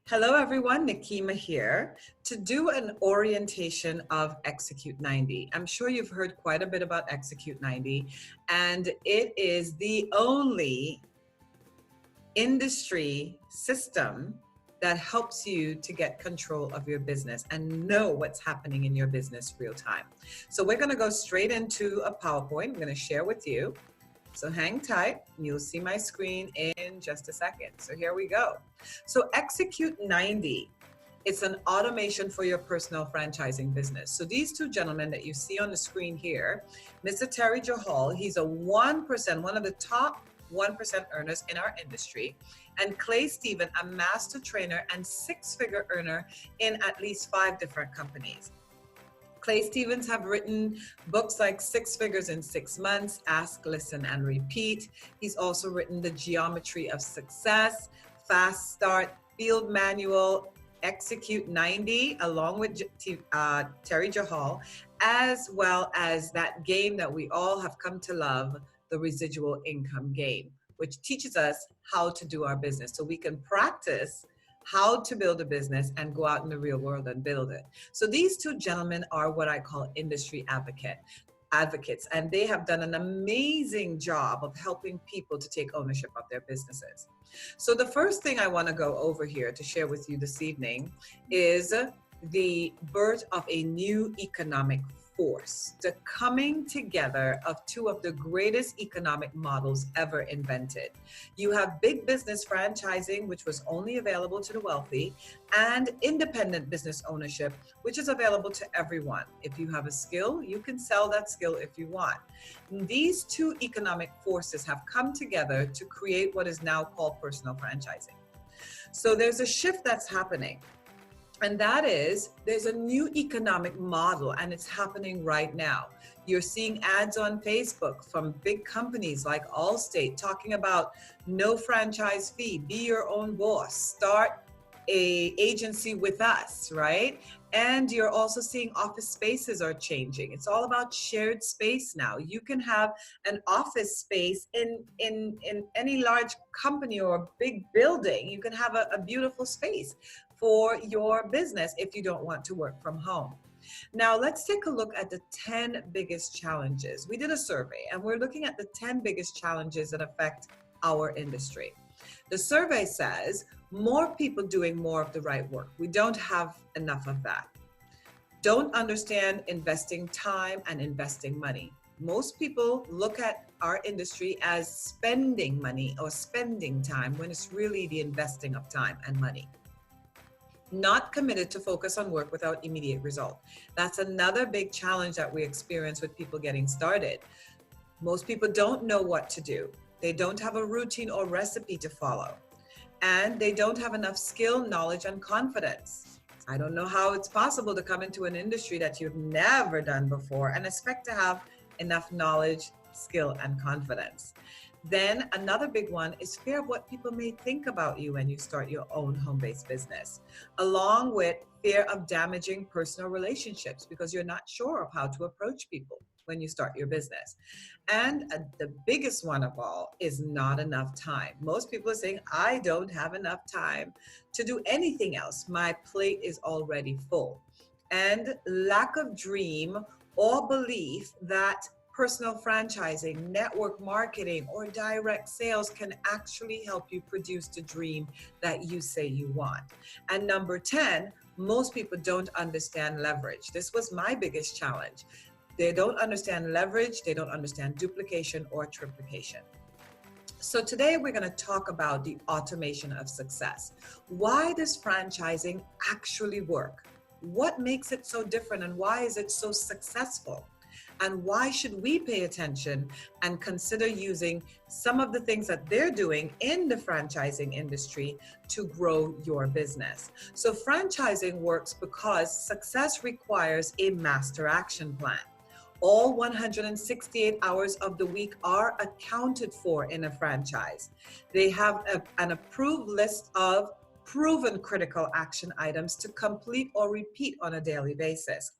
Hello everyone, Nikema here to do an orientation of Execute 90. I'm sure you've heard quite a bit about Execute 90, and it is the only industry system that helps you to get control of your business and know what's happening in your business real time. So we're going to go straight into a PowerPoint. I'm going to share with you. So hang tight and you'll see my screen in just a second. So here we go. So Execute 90, it's an automation for your personal franchising business. So these two gentlemen that you see on the screen here, Mr. Terry Johal, he's a 1%, one of the top 1% earners in our industry, and Clay Steven, a master trainer and six-figure earner in at least 5 different companies. Clay Stevens have written books like Six Figures in 6 Months, Ask, Listen, and Repeat. He's also written The Geometry of Success, Fast Start, Field Manual, Execute 90, along with Terry Johal, as well as that game that we all have come to love, the residual income game, which teaches us how to do our business so we can practice how to build a business and go out in the real world and build it. So these two gentlemen are what I call industry advocates, and they have done an amazing job of helping people to take ownership of their businesses. So the first thing I want to go over here to share with you this evening is the birth of a new economic force, the coming together of two of the greatest economic models ever invented. You have big business franchising, which was only available to the wealthy, and independent business ownership, which is available to everyone. If you have a skill, you can sell that skill if you want. These two economic forces have come together to create what is now called personal franchising. So there's a shift that's happening. And that is, there's a new economic model, and it's happening right now. You're seeing ads on Facebook from big companies like Allstate talking about no franchise fee, be your own boss, start an agency with us, right? And you're also seeing office spaces are changing. It's all about shared space now. You can have an office space in any large company or big building. You can have a beautiful space for your business if you don't want to work from home. Now, let's take a look at the 10 biggest challenges. We did a survey and we're looking at the 10 biggest challenges that affect our industry. The survey says more people doing more of the right work. We don't have enough of that. Don't understand investing time and investing money. Most people look at our industry as spending money or spending time when it's really the investing of time and money. Not committed to focus on work without immediate result. That's another big challenge that we experience with people getting started. Most people don't know what to do. They don't have a routine or recipe to follow. And they don't have enough skill, knowledge, and confidence. I don't know how it's possible to come into an industry that you've never done before and expect to have enough knowledge, skill, and confidence. Then another big one is fear of what people may think about you when you start your own home-based business, along with fear of damaging personal relationships because you're not sure of how to approach people when you start your business. And the biggest one of all is not enough time. Most people are saying, I don't have enough time to do anything else. My plate is already full. And lack of dream or belief that personal franchising, network marketing, or direct sales can actually help you produce the dream that you say you want. And number 10, most people don't understand leverage. This was my biggest challenge. They don't understand leverage, they don't understand duplication or triplication. So today we're going to talk about the automation of success. Why does franchising actually work? What makes it so different and why is it so successful? And why should we pay attention and consider using some of the things that they're doing in the franchising industry to grow your business? So franchising works because success requires a master action plan. All 168 hours of the week are accounted for in a franchise. They have an approved list of proven critical action items to complete or repeat on a daily basis.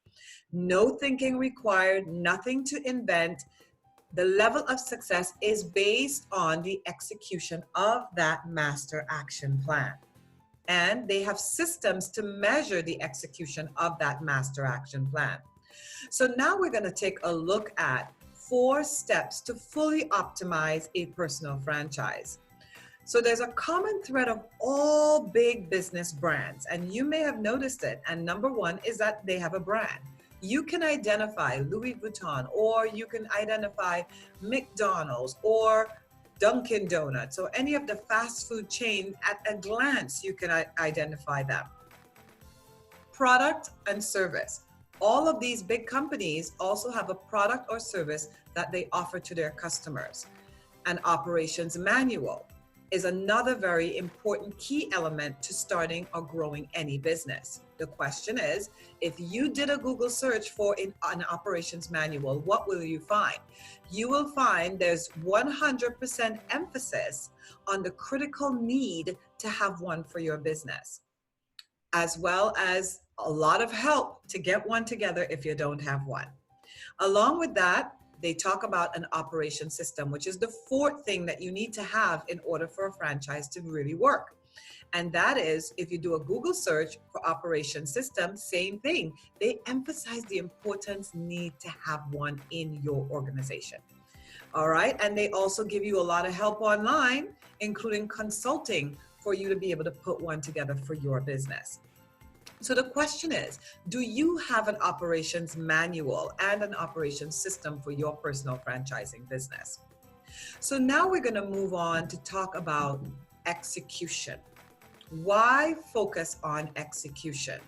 No thinking required, nothing to invent. The level of success is based on the execution of that master action plan. and they have systems to measure the execution of that master action plan. So now we're going to take a look at 4 steps to fully optimize a personal franchise. So there's a common thread of all big business brands, and you may have noticed it. And number 1 is that they have a brand. You can identify Louis Vuitton, or you can identify McDonald's or Dunkin' Donuts, or any of the fast food chains. At a glance, you can identify them. Product and service. All of these big companies also have a product or service that they offer to their customers. An operations manual is another very important key element to starting or growing any business. The question is, if you did a Google search for an operations manual, what will you find? You will find there's 100% emphasis on the critical need to have one for your business, as well as a lot of help to get one together if you don't have one. Along with that, they talk about an operation system, which is the 4th thing that you need to have in order for a franchise to really work. And that is, if you do a Google search for operation system, same thing. They emphasize the importance need to have one in your organization. All right. And they also give you a lot of help online, including consulting, for you to be able to put one together for your business. So the question is, do you have an operations manual and an operations system for your personal franchising business? So now we're going to move on to talk about execution. Why focus on execution?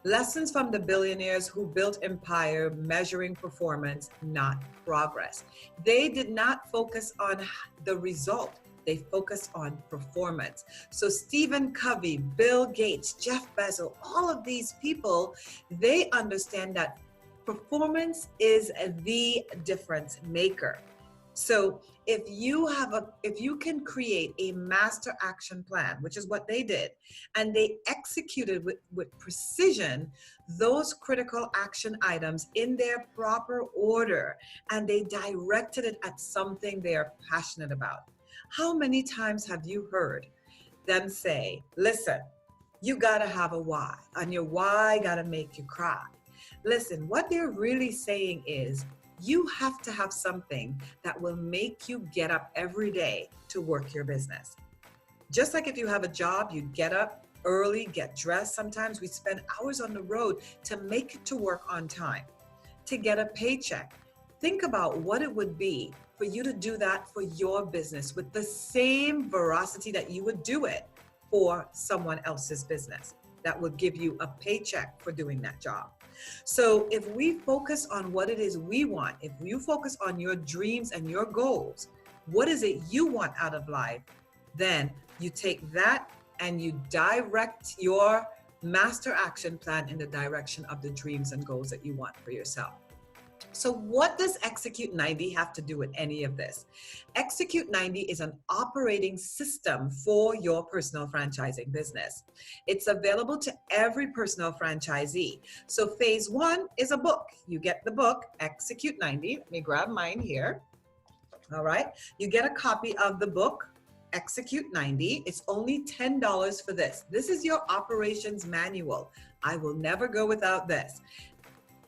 Lessons from the billionaires who built empire, measuring performance, not progress. They did not focus on the result. They focus on performance. So Stephen Covey, Bill Gates, Jeff Bezos, all of these people, they understand that performance is the difference maker. So if you can create a master action plan, which is what they did, and they executed with precision those critical action items in their proper order, and they directed it at something they are passionate about. How many times have you heard them say, listen, you gotta have a why, and your why gotta make you cry? Listen, what they're really saying is, you have to have something that will make you get up every day to work your business. Just like if you have a job, you get up early, get dressed. Sometimes we spend hours on the road to make it to work on time, to get a paycheck. Think about what it would be for you to do that for your business with the same veracity that you would do it for someone else's business that would give you a paycheck for doing that job. So if we focus on what it is we want, if you focus on your dreams and your goals, what is it you want out of life, then you take that and you direct your master action plan in the direction of the dreams and goals that you want for yourself. So what does Execute 90 have to do with any of this? Execute 90 is an operating system for your personal franchising business. It's available to every personal franchisee. So phase 1 is a book. You get the book, Execute 90. Let me grab mine here. All right. You get a copy of the book, Execute 90. It's only $10 for this. This is your operations manual. I will never go without this.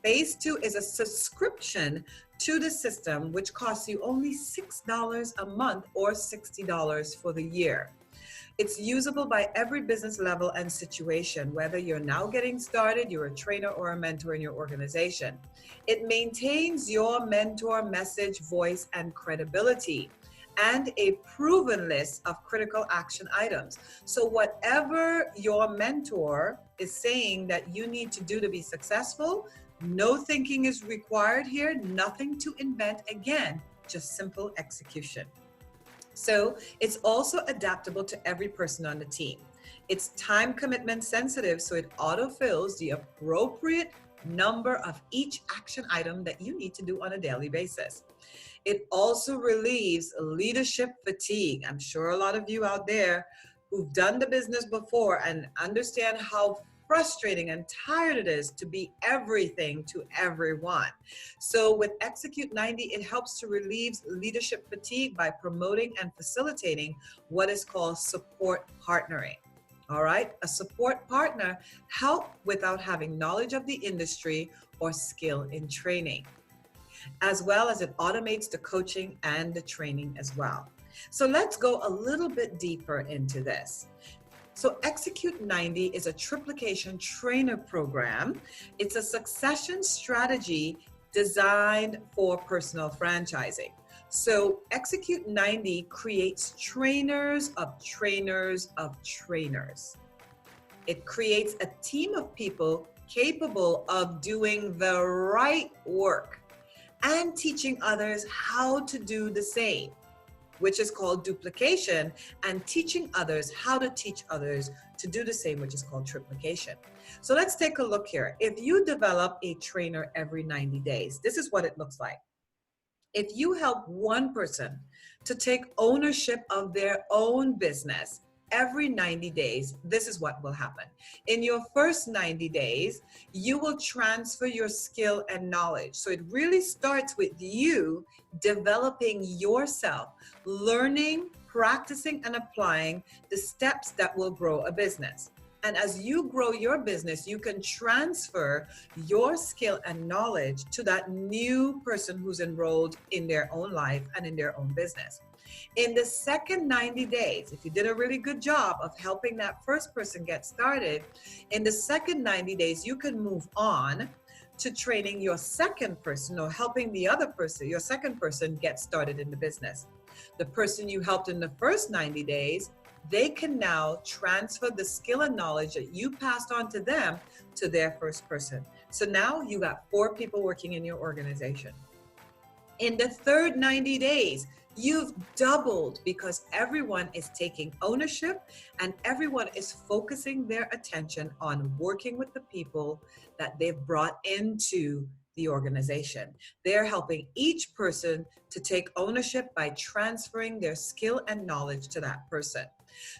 Phase 2 is a subscription to the system, which costs you only $6 a month or $60 for the year. It's usable by every business level and situation, whether you're now getting started, you're a trainer or a mentor in your organization. It maintains your mentor message, voice, and credibility, and a proven list of critical action items. So whatever your mentor is saying that you need to do to be successful, no thinking is required here, nothing to invent again, just simple execution. So it's also adaptable to every person on the team. It's time commitment sensitive, so it autofills the appropriate number of each action item that you need to do on a daily basis. It also relieves leadership fatigue. I'm sure a lot of you out there who've done the business before and understand how frustrating and tired it is to be everything to everyone. So with Execute 90, it helps to relieve leadership fatigue by promoting and facilitating what is called support partnering. All right, a support partner help without having knowledge of the industry or skill in training, as well as it automates the coaching and the training as well. So let's go a little bit deeper into this. So Execute 90 is a triplication trainer program. It's a succession strategy designed for personal franchising. So Execute 90 creates trainers of trainers of trainers. It creates a team of people capable of doing the right work and teaching others how to do the same, which is called duplication, and teaching others how to teach others to do the same, which is called triplication. So let's take a look here. If you develop a trainer every 90 days, this is what it looks like. If you help one person to take ownership of their own business every 90 days, this is what will happen. In your first 90 days, you will transfer your skill and knowledge. So it really starts with you developing yourself, learning, practicing, and applying the steps that will grow a business. And as you grow your business, you can transfer your skill and knowledge to that new person who's enrolled in their own life and in their own business. In the second 90 days, if you did a really good job of helping that first person get started, in the second 90 days, you can move on to training your second person or helping the other person, your second person, get started in the business. The person you helped in the first 90 days, they can now transfer the skill and knowledge that you passed on to them to their first person. So now you got 4 people working in your organization. In the third 90 days, you've doubled because everyone is taking ownership and everyone is focusing their attention on working with the people that they've brought into the organization. They're helping each person to take ownership by transferring their skill and knowledge to that person.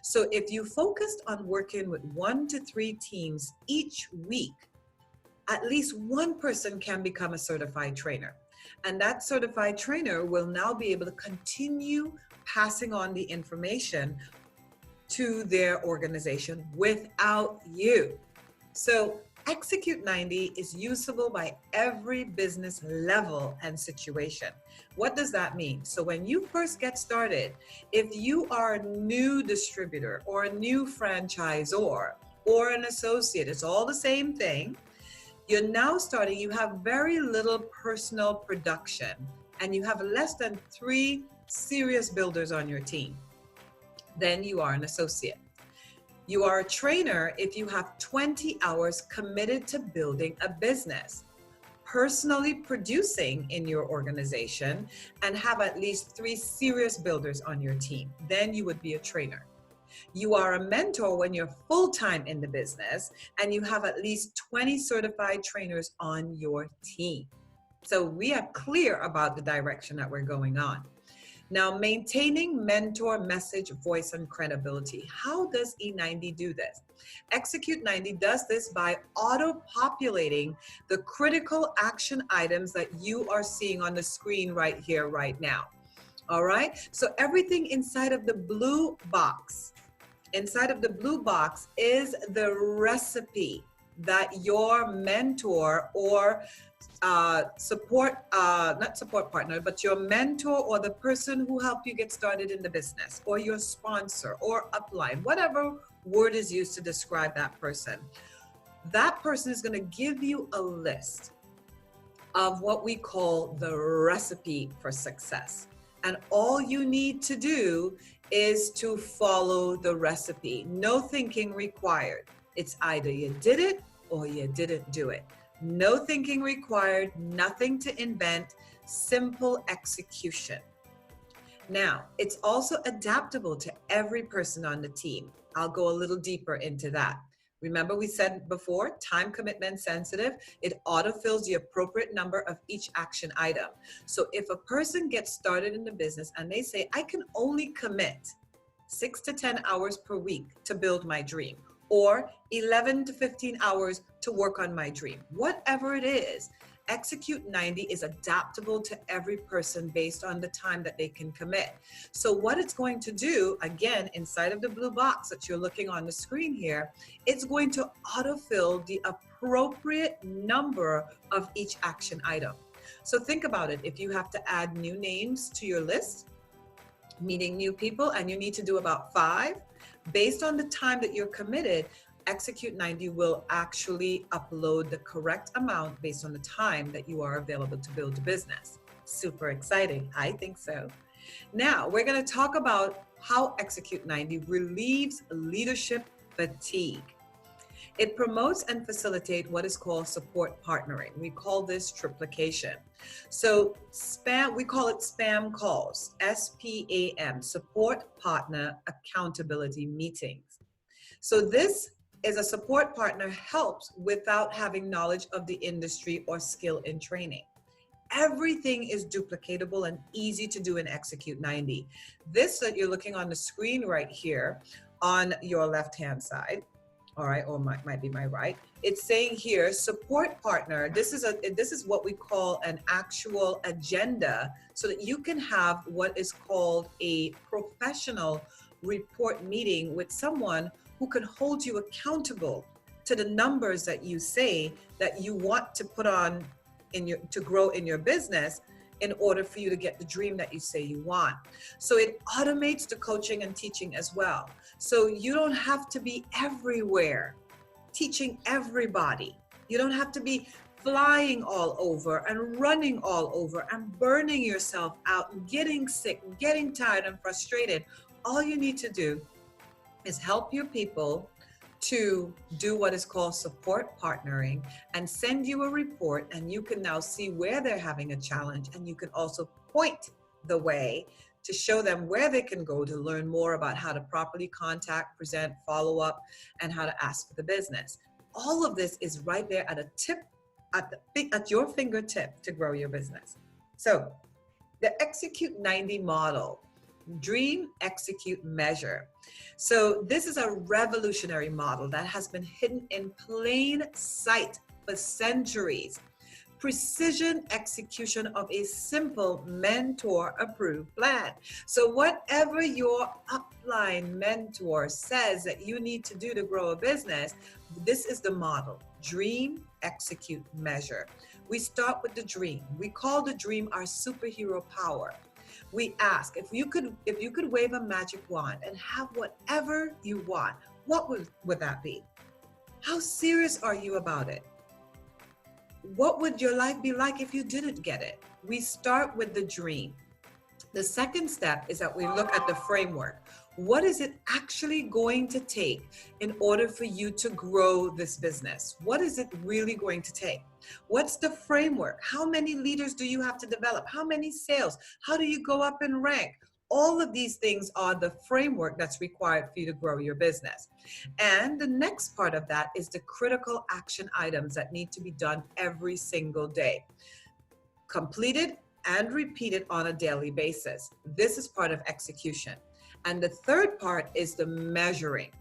So if you focused on working with 1 to 3 teams each week, at least one person can become a certified trainer. And that certified trainer will now be able to continue passing on the information to their organization without you. So Execute 90 is usable by every business level and situation. What does that mean? So when you first get started, if you are a new distributor or a new franchisor or an associate, it's all the same thing. You're now starting, you have very little personal production and you have less than 3 serious builders on your team. Then you are an associate. You are a trainer if you have 20 hours committed to building a business, personally producing in your organization, and have at least 3 serious builders on your team. Then you would be a trainer. You are a mentor when you're full-time in the business and you have at least 20 certified trainers on your team. So we are clear about the direction that we're going on. Now, maintaining mentor message, voice, and credibility. How does E90 do this? Execute 90 does this by auto-populating the critical action items that you are seeing on the screen right here, right now. All right? So everything inside of the blue box, is the recipe that your mentor or not support partner, but your mentor or the person who helped you get started in the business, or your sponsor or upline, whatever word is used to describe that person. That person is going to give you a list of what we call the recipe for success. And all you need to do is to follow the recipe. No thinking required. It's either you did it or you didn't do it. No thinking required, nothing to invent, simple execution. Now, it's also adaptable to every person on the team. I'll go a little deeper into that. Remember, we said before, time commitment sensitive. It autofills the appropriate number of each action item. So if a person gets started in the business and they say, I can only commit 6 to 10 hours per week to build my dream, or 11 to 15 hours to work on my dream, whatever it is, Execute 90 is adaptable to every person based on the time that they can commit. So what it's going to do, again, inside of the blue box that you're looking on the screen here, it's going to autofill the appropriate number of each action item. So think about it. If you have to add new names to your list, meeting new people, and you need to do about 5, based on the time that you're committed, Execute 90 will actually upload the correct amount based on the time that you are available to build a business. Super exciting. I think so. Now, we're going to talk about how Execute 90 relieves leadership fatigue. It promotes and facilitates what is called support partnering. We call this triplication. So we call it SPAM calls, SPAM, support partner accountability meetings. So this is a support partner helps without having knowledge of the industry or skill in training. Everything is duplicatable and easy to do in Execute 90. This that you're looking on the screen right here on your left-hand side, all right, or might be my right. It's saying here, support partner. This is what we call an actual agenda, so that you can have what is called a professional report meeting with someone who can hold you accountable to the numbers that you say that you want to put on to grow in your business in order for you to get the dream that you say you want. So it automates the coaching and teaching as well. So you don't have to be everywhere teaching everybody. You don't have to be flying all over and running all over and burning yourself out and getting sick, and getting tired and frustrated. All you need to do is help your people to do what is called support partnering and send you a report, and you can now see where they're having a challenge, and you can also point the way to show them where they can go to learn more about how to properly contact, present, follow up, and how to ask for the business. All of this is right there at your fingertip to grow your business. So the Execute 90 model, dream, execute, measure. So this is a revolutionary model that has been hidden in plain sight for centuries. Precision execution of a simple mentor-approved plan. So whatever your upline mentor says that you need to do to grow a business, this is the model. Dream, execute, measure. We start with the dream. We call the dream our superhero power. We ask, if you could wave a magic wand and have whatever you want, what would that be? How serious are you about it? What would your life be like if you didn't get it? We start with the dream. The second step is that we look at the framework. What is it actually going to take in order for you to grow this business? What is it really going to take? What's the framework? How many leaders do you have to develop? How many sales? How do you go up in rank? All of these things are the framework that's required for you to grow your business. And the next part of that is the critical action items that need to be done every single day. Completed and repeated on a daily basis. This is part of execution. And the third part is the measuring.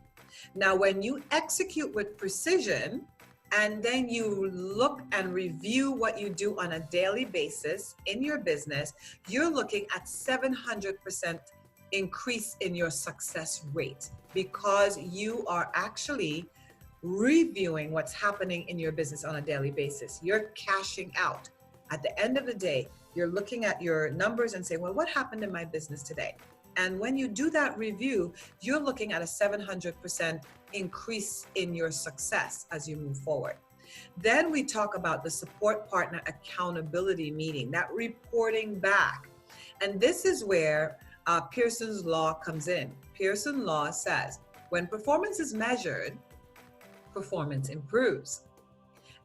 Now, when you execute with precision, and then you look and review what you do on a daily basis in your business, you're looking at 700% increase in your success rate, because you are actually reviewing what's happening in your business on a daily basis. You're cashing out. At the end of the day, you're looking at your numbers and saying, well, what happened in my business today? And when you do that review, you're looking at a 700% increase in your success as you move forward. Then we talk about the support partner accountability meeting, that reporting back. And this is where Pearson's Law comes in. Pearson's Law says, when performance is measured, performance improves.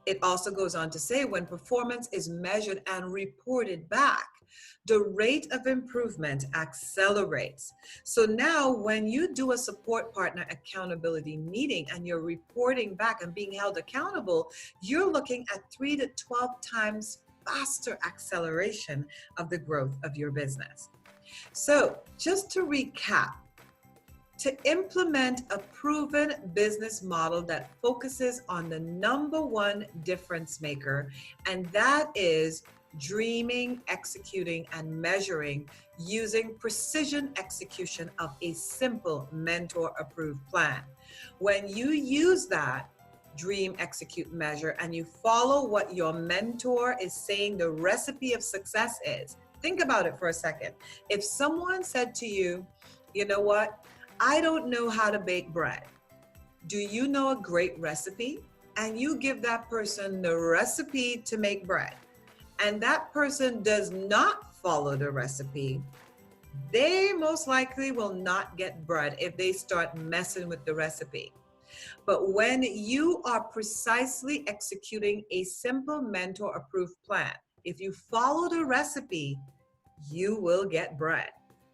It also goes on to say, when performance is measured and reported back, the rate of improvement accelerates. So now when you do a support partner accountability meeting and you're reporting back and being held accountable, you're looking at 3 to 12 times faster acceleration of the growth of your business. So just to recap, to implement a proven business model that focuses on the number one difference maker, and that is dreaming, executing, and measuring using precision execution of a simple mentor-approved plan. When you use that dream, execute, measure, and you follow what your mentor is saying the recipe of success is, think about it for a second. If someone said to you, you know what, I don't know how to bake bread. Do you know a great recipe? And you give that person the recipe to make bread, and that person does not follow the recipe, they most likely will not get bread if they start messing with the recipe. But when you are precisely executing a simple mentor-approved plan, if you follow the recipe, you will get bread.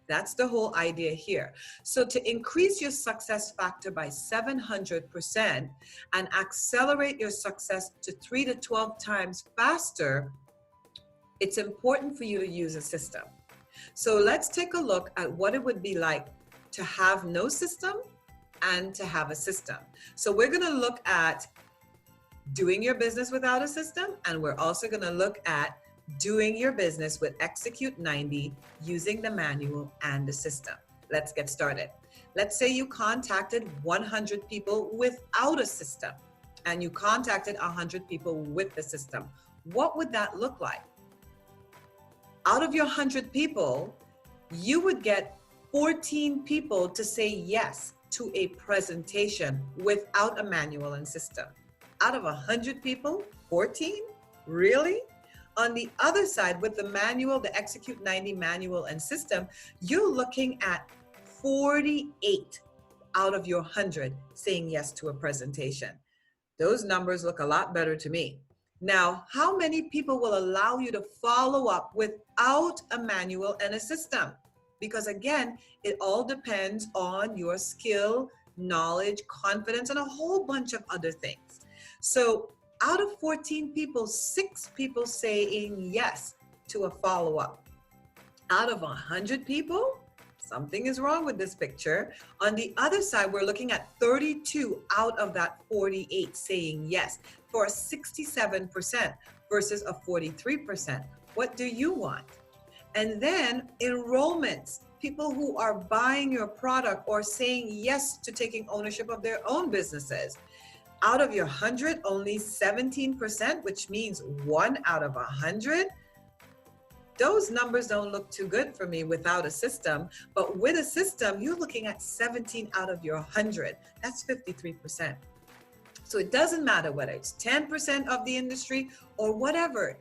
That's the whole idea here. So to increase your success factor by 700% and accelerate your success to 3 to 12 times faster, it's important for you to use a system. So let's take a look at what it would be like to have no system and to have a system. So we're going to look at doing your business without a system, and we're also going to look at doing your business with Execute 90 using the manual and the system. Let's get started. Let's say you contacted 100 people without a system and you contacted 100 people with the system. What would that look like? Out of your 100 people, you would get 14 people to say yes to a presentation without a manual and system. Out of 100 people, 14? Really? On the other side, with the manual, the Execute 90 manual and system, you're looking at 48 out of your 100 saying yes to a presentation. Those numbers look a lot better to me. Now, how many people will allow you to follow up without a manual and a system? Because again, it all depends on your skill, knowledge, confidence, and a whole bunch of other things. So out of 14 people, 6 people saying yes to a follow-up. Out of 100 people, something is wrong with this picture. On the other side, we're looking at 32 out of that 48 saying yes for a 67% versus a 43%. What do you want? And then enrollments, people who are buying your product or saying yes to taking ownership of their own businesses. Out of your 100, only 17%, which means 1 out of 100. Those numbers don't look too good for me without a system, but with a system, you're looking at 17 out of your 100. That's 53%. So it doesn't matter whether it's 10% of the industry or whatever.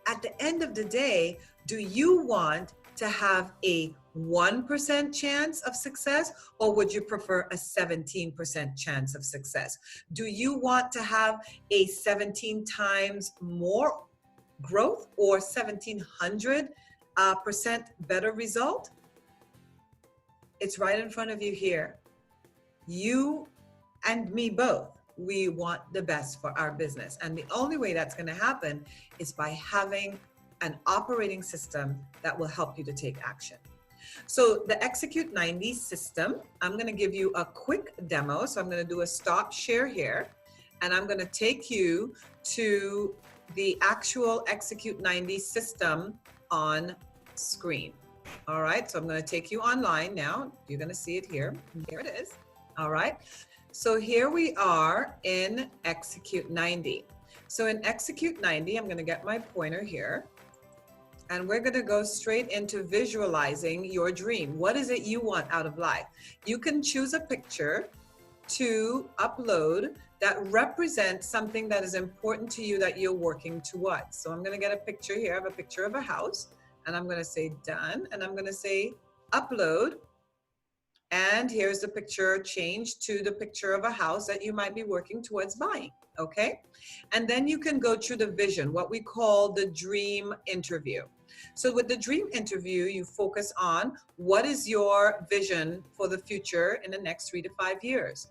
At the end of the day, do you want to have a 1% chance of success, or would you prefer a 17% chance of success? Do you want to have a 17 times more growth or 1700% better result? It's right in front of you here. You and me both, we want the best for our business. And the only way that's going to happen is by having an operating system that will help you to take action. So the Execute 90 system, I'm going to give you a quick demo. So I'm going to do a stop share here, and I'm going to take you to the actual Execute 90 system on screen. All right, so I'm going to take you online now. You're going to see it here. Here it is. All right, so here we are in Execute 90. So in Execute 90, I'm going to get my pointer here. And we're going to go straight into visualizing your dream. What is it you want out of life? You can choose a picture to upload that represents something that is important to you that you're working towards. So I'm going to get a picture here. I have a picture of a house, and I'm going to say done, and I'm going to say upload. And here's the picture changed to the picture of a house that you might be working towards buying. Okay, and then you can go through the vision, what we call the dream interview. So with the dream interview, you focus on what is your vision for the future in the next 3 to 5 years.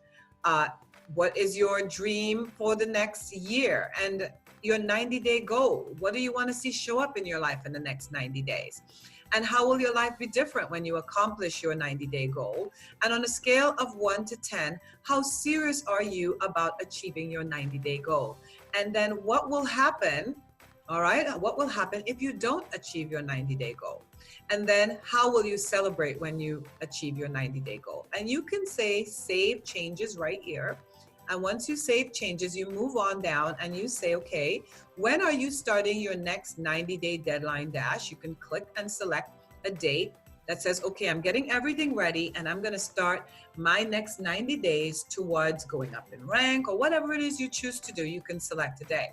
What is your dream for the next year and your 90-day goal? What do you want to see show up in your life in the next 90 days? And how will your life be different when you accomplish your 90-day goal? And on a scale of 1 to 10, how serious are you about achieving your 90-day goal? And then what will happen, all right? What will happen if you don't achieve your 90-day goal? And then how will you celebrate when you achieve your 90-day goal? And you can say save changes right here. And once you save changes, you move on down and you say, okay, when are you starting your next 90-day deadline dash? You can click and select a date that says, okay, I'm getting everything ready and I'm going to start my next 90 days towards going up in rank, or whatever it is you choose to do. You can select a day.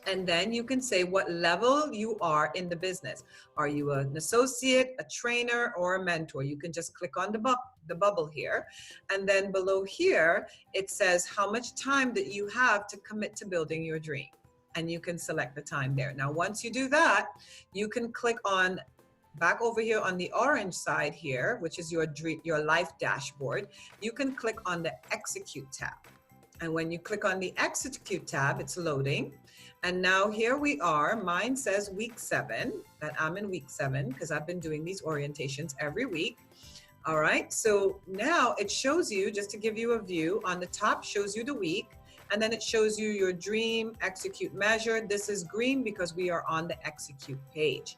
And then you can say what level you are in the business. Are you an associate, a trainer, or a mentor? You can just click on the bubble here. And then below here, it says how much time that you have to commit to building your dream. And you can select the time there. Now, once you do that, you can click on back over here on the orange side here, which is your life dashboard. You can click on the execute tab. And when you click on the execute tab, it's loading. And now here we are. Mine says week 7, that I'm in week 7 because I've been doing these orientations every week. All right. So now it shows you, just to give you a view, on the top shows you the week. And then it shows you your dream, execute, measure. This is green because we are on the execute page.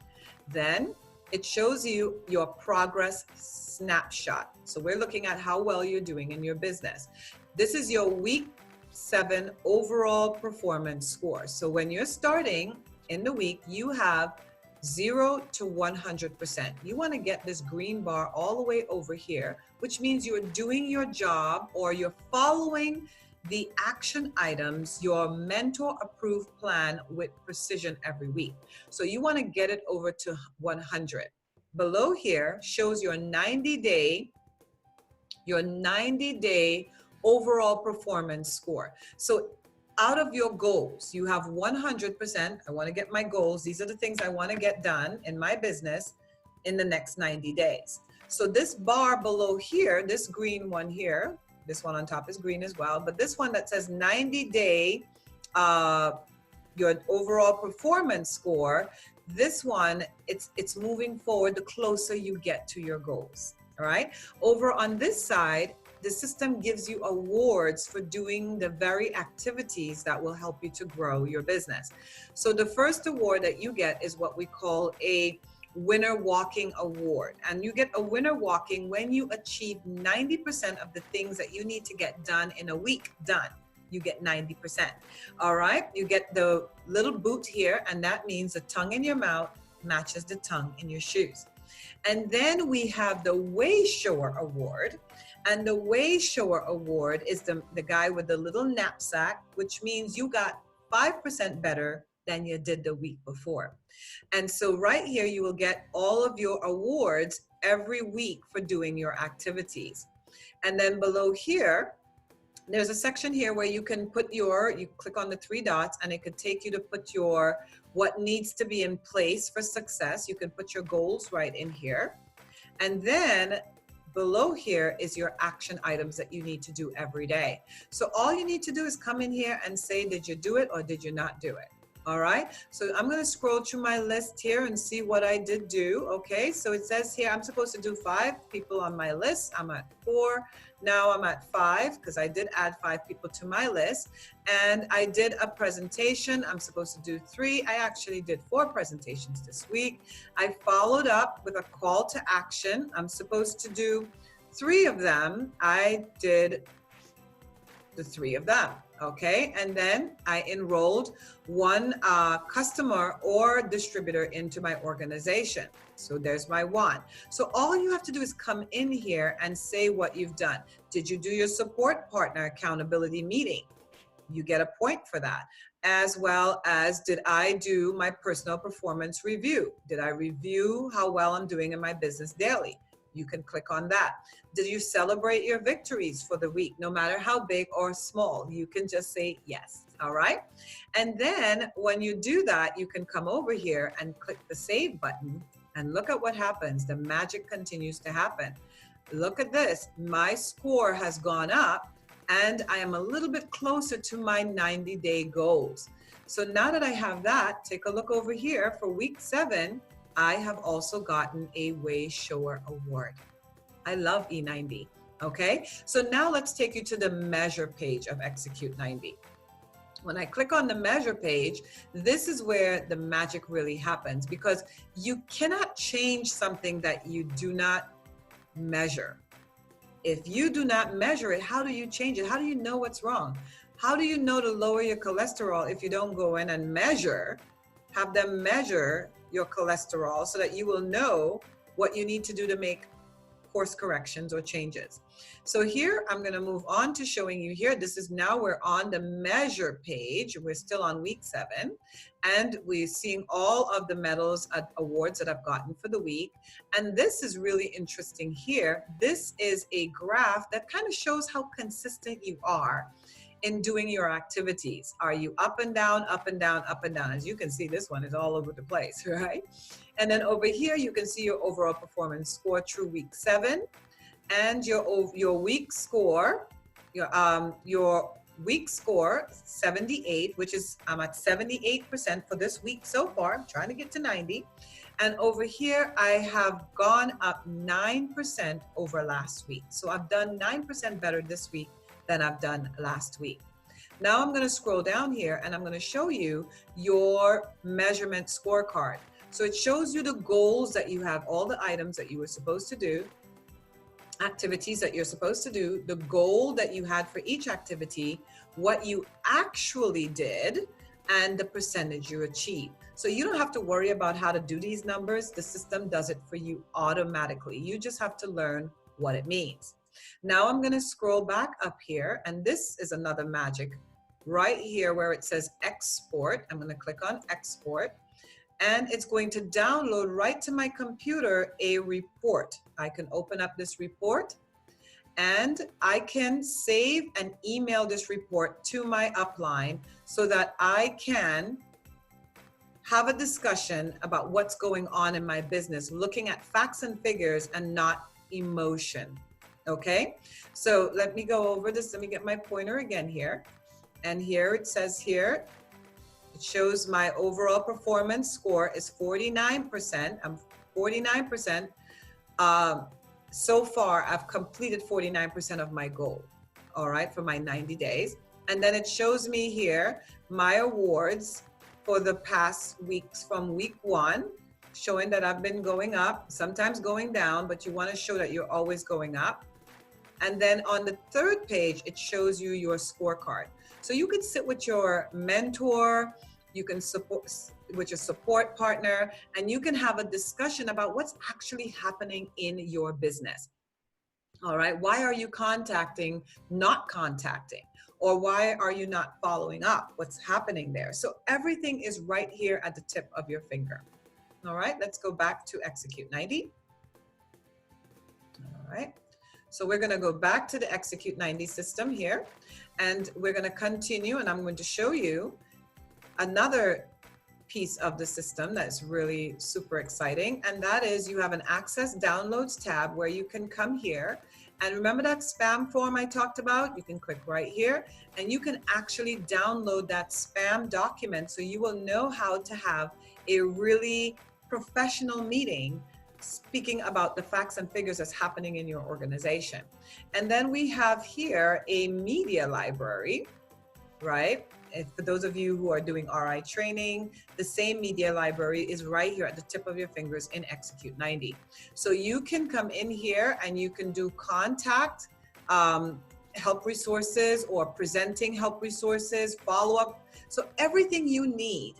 Then it shows you your progress snapshot. So we're looking at how well you're doing in your business. This is your week 7 overall performance score. So when you're starting in the week, you have 0 to 100%. You want to get this green bar all the way over here, which means you're doing your job, or you're following the action items, your mentor approved plan with precision every week. So you want to get it over to 100. Below here shows your 90-day overall performance score. So out of your goals, you have 100%. I want to get my goals. These are the things I want to get done in my business in the next 90 days. So this bar below here, this green one here, this one on top is green as well, but this one that says 90-day, your overall performance score, this one, it's moving forward the closer you get to your goals. All right. Over on this side, the system gives you awards for doing the very activities that will help you to grow your business. So the first award that you get is what we call a winner walking award. And you get a winner walking when you achieve 90% of the things that you need to get done in a week done. You get 90%. All right. You get the little boot here, and that means the tongue in your mouth matches the tongue in your shoes. And then we have the Way Shower Award. And the Way Shower Award is the guy with the little knapsack, which means you got 5% better than you did the week before. And so right here, you will get all of your awards every week for doing your activities. And then below here, there's a section here where you can put you click on the 3 dots, and it could take you to put what needs to be in place for success. You can put your goals right in here. And then below here is your action items that you need to do every day. So all you need to do is come in here and say, did you do it or did you not do it? All right. So I'm going to scroll through my list here and see what I did do. Okay. So it says here, I'm supposed to do 5 people on my list. I'm at 4. Now I'm at 5 because I did add 5 people to my list, and I did a presentation. I'm supposed to do 3. I actually did 4 presentations this week. I followed up with a call to action. I'm supposed to do 3 of them. I did the 3 of them. Okay. And then I enrolled 1 customer or distributor into my organization. So there's my 1. So all you have to do is come in here and say what you've done. Did you do your support partner accountability meeting? You get a point for that. As well as, did I do my personal performance review? Did I review how well I'm doing in my business daily? You can click on that. Did you celebrate your victories for the week, no matter how big or small? You can just say yes. All right. And then when you do that, you can come over here and click the save button and look at what happens. The magic continues to happen. Look at this. My score has gone up, and I am a little bit closer to my 90-day goals. So now that I have that, take a look over here for week 7. I have also gotten a Way Shower Award. I love E90. Okay, so now let's take you to the measure page of Execute 90. When I click on the measure page, this is where the magic really happens, because you cannot change something that you do not measure. If you do not measure it, how do you change it? How do you know what's wrong? How do you know to lower your cholesterol if you don't go in and measure, have them measure your cholesterol so that you will know what you need to do to make course corrections or changes? So here I'm going to move on to showing you here. This is now we're on the measure page. We're still on week 7, and we're seeing all of the medals and awards that I've gotten for the week. And this is really interesting here. This is a graph that kind of shows how consistent you are in doing your activities. Are you up and down, up and down, up and down? As you can see, this one is all over the place, right? And then over here, you can see your overall performance score through week 7, and your week score, your week score 78, which is I'm at 78% for this week so far. I'm trying to get to 90. And over here, I have gone up 9% over last week. So I've done 9% better this week than I've done last week. Now I'm going to scroll down here, and I'm going to show you your measurement scorecard. So it shows you the goals that you have, all the items that you were supposed to do, activities that you're supposed to do, the goal that you had for each activity, what you actually did, and the percentage you achieved. So you don't have to worry about how to do these numbers. The system does it for you automatically. You just have to learn what it means. Now I'm going to scroll back up here, and this is another magic right here where it says export. I'm going to click on export, and it's going to download right to my computer a report. I can open up this report, and I can save and email this report to my upline so that I can have a discussion about what's going on in my business, looking at facts and figures and not emotion. Okay, so let me go over this. Let me get my pointer again here. And here it says here, it shows my overall performance score is 49%. I'm 49%. So far, I've completed 49% of my goal, all right, for my 90 days. And then it shows me here my awards for the past weeks from week 1, showing that I've been going up, sometimes going down, but you want to show that you're always going up. And then on the 3rd page, it shows you your scorecard. So you can sit with your mentor, you can support with your support partner, and you can have a discussion about what's actually happening in your business. All right, why are you not contacting? Or why are you not following up? What's happening there? So everything is right here at the tip of your finger. All right, let's go back to Execute 90. All right. So we're going to go back to the Execute 90 system here, and we're going to continue, and I'm going to show you another piece of the system that's really super exciting, and that is you have an Access Downloads tab where you can come here, and remember that spam form I talked about? You can click right here, and you can actually download that spam document so you will know how to have a really professional meeting speaking about the facts and figures that's happening in your organization. And then we have here a media library, right? And for those of you who are doing RI training, the same media library is right here at the tip of your fingers in Execute 90. So you can come in here and you can do contact, help resources, or presenting help resources, follow-up. So everything you need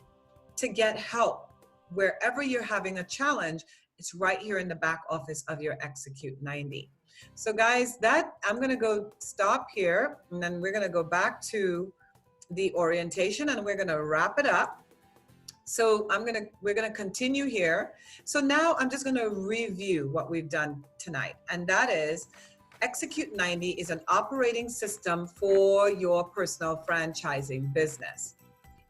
to get help wherever you're having a challenge, it's right here in the back office of your Execute 90. So guys, I'm going to go stop here, and then we're going to go back to the orientation, and we're going to wrap it up. So we're going to continue here. So now I'm just going to review what we've done tonight, and that is Execute 90 is an operating system for your personal franchising business.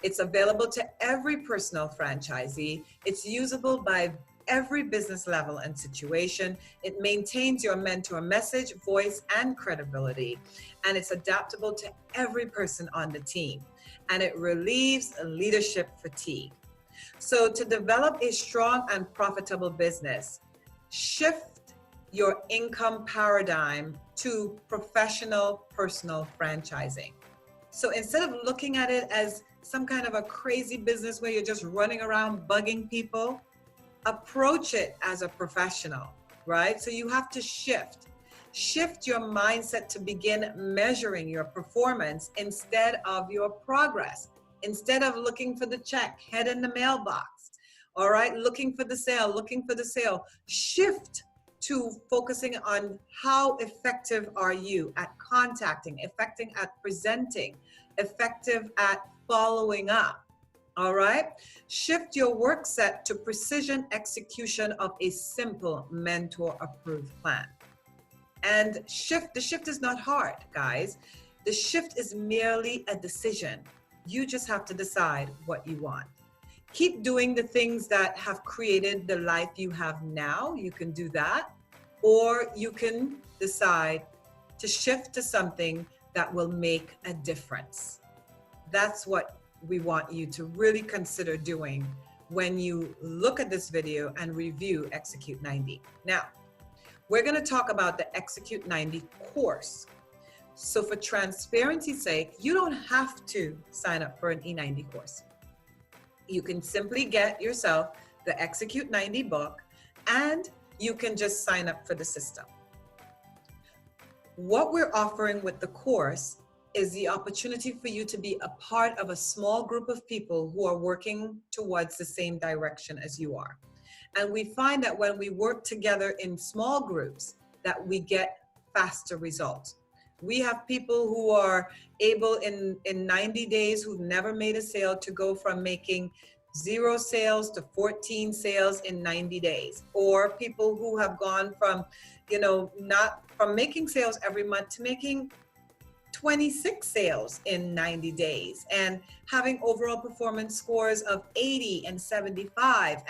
It's available to every personal franchisee. It's usable by every business level and situation. It maintains your mentor message, voice, and credibility. And it's adaptable to every person on the team. And it relieves leadership fatigue. So to develop a strong and profitable business, shift your income paradigm to professional personal franchising. So instead of looking at it as some kind of a crazy business where you're just running around bugging people, approach it as a professional, right? So you have to shift your mindset to begin measuring your performance instead of your progress. Instead of looking for the check, head in the mailbox, all right? Looking for the sale, shift to focusing on how effective are you at contacting, effective at presenting, effective at following up. All right. Shift your work set to precision execution of a simple mentor approved plan. And the shift is not hard, guys. The shift is merely a decision. You just have to decide what you want. Keep doing the things that have created the life you have now. You can do that. Or you can decide to shift to something that will make a difference. That's what we want you to really consider doing when you look at this video and review Execute 90. Now, we're going to talk about the Execute 90 course. So for transparency's sake, you don't have to sign up for an E90 course. You can simply get yourself the Execute 90 book and you can just sign up for the system. What we're offering with the course is the opportunity for you to be a part of a small group of people who are working towards the same direction as you are. And we find that when we work together in small groups, that we get faster results. We have people who are able in 90 days who've never made a sale to go from making 0 sales to 14 sales in 90 days, or people who have gone from, not from making sales every month to making 26 sales in 90 days and having overall performance scores of 80 and 75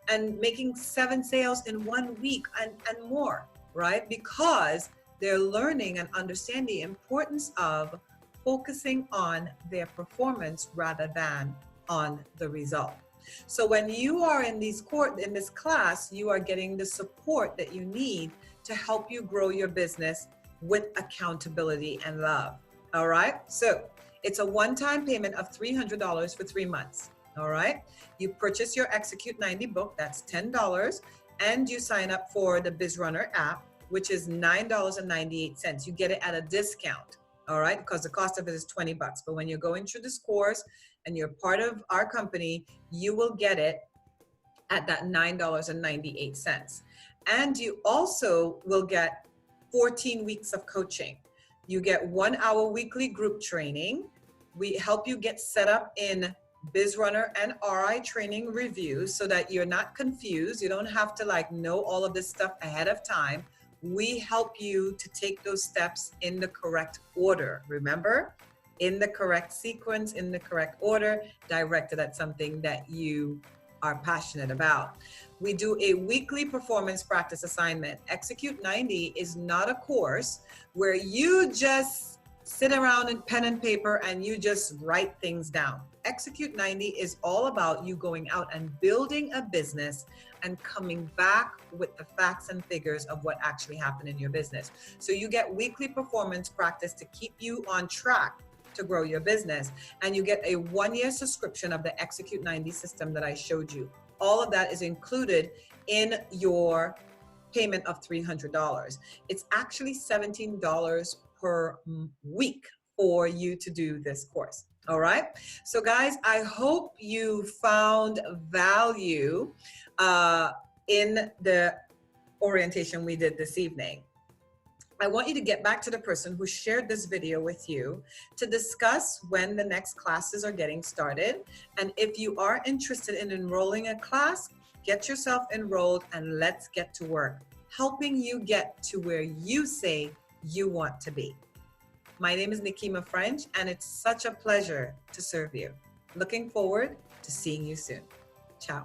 and making 7 sales in 1 week and more, right? Because they're learning and understanding the importance of focusing on their performance rather than on the result. So when you are in this class, you are getting the support that you need to help you grow your business with accountability and love. All right. So it's a one-time payment of $300 for 3 months. All right. You purchase your Execute 90 book. That's $10. And you sign up for the BizRunner app, which is $9.98. You get it at a discount. All right. Because the cost of it is $20. But when you're going through this course and you're part of our company, you will get it at that $9.98. And you also will get 14 weeks of coaching. You get 1 hour weekly group training. We help you get set up in BizRunner and RI training reviews so that you're not confused. You don't have to know all of this stuff ahead of time. We help you to take those steps in the correct order. Remember, in the correct sequence, in the correct order, directed at something that you are passionate about. We do a weekly performance practice assignment. Execute 90 is not a course where you just sit around in pen and paper and you just write things down. Execute 90 is all about you going out and building a business and coming back with the facts and figures of what actually happened in your business. So you get weekly performance practice to keep you on track to grow your business, and you get a 1-year subscription of the Execute 90 system that I showed you. All of that is included in your payment of $300. It's actually $17 per week for you to do this course. All right. So guys, I hope you found value in the orientation we did this evening. I want you to get back to the person who shared this video with you to discuss when the next classes are getting started. And if you are interested in enrolling a class, get yourself enrolled and let's get to work, helping you get to where you say you want to be. My name is Nikema French, and it's such a pleasure to serve you. Looking forward to seeing you soon. Ciao.